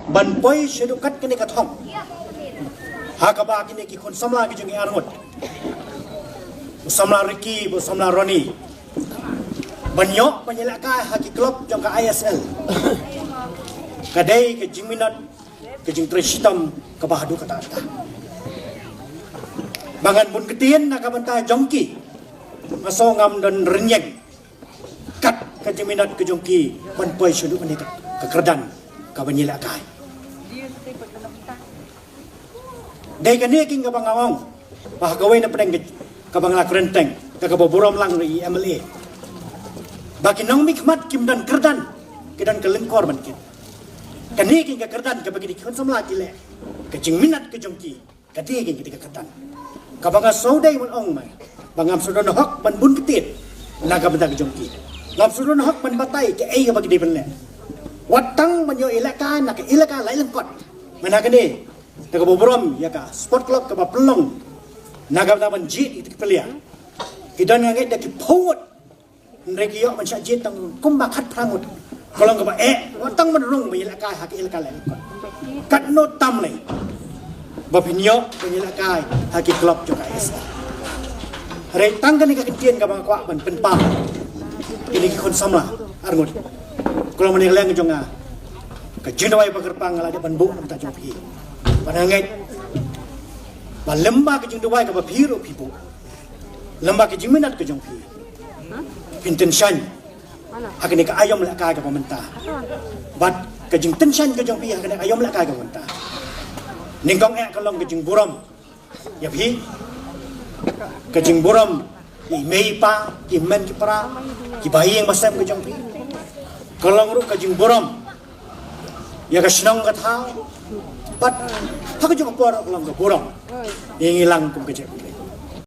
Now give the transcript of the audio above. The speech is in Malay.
ban poi shedu kat kini kathong hakaba kini ki khon samla ki jungi armut samla Ricky bu samla Roni banyo penyelaka haki klub jong ka ISL kadai ke jiminat ke jing treshitam ke bahadu kata ta bangan bun ketien nak banta jongki masongam dan renyeng kat ke jiminat ke jongki ban poi shedu kini ke kerdan ka penyelaka dai kani king ka bangawang bahagawai na pedeng ka bangla krenteng ka boborom lang ri MLA bagi nong mikmat kim dan kerdan kedan kelengkor ban kit kani king ka kerdan ka bagi dikon samla kile ka jing minat ke jongki ka di king ka kerdan ka banga saudai mun ong mai bangam sudon hok ban bun ketit naga benda ke jongki ngam sudon hok ban batai ke ai ka bagi di benle watang manyo ilaka nak ilaka lai lengkot mana kani naga boborom ya ka sport club ka pelong naga taban jit itu pelia kidan nganget dak powot nreki yo man jit tang kumba khat prangut kolong ka watang man rung mi ilaka hak ilaka lai lengkot kat no tam lai bapinyo ilaka hak club juga es re tang kan ka kitien ka bang kwa ban penpa ini ki kon samla arngut kalau mening leng jonga ka jinawai pagerpang ala de ban bu nam ta jong pi panangai balemba ke jing dewai ke bapiro pipo lemba ke jing minat ke jong pi intention hakane ka ayom la ka pemerintah bat ke jing tension ke jong pi hakane ayom la ka pemerintah ningkong kalong ke jing buram ya pi ke jing buram i mei pa ki men ki para ki bayi yang masam ke jong pi kalong ru ke jing buram ya ka sinong ka thau bat hak juga por lang borong yang hilang kum kecil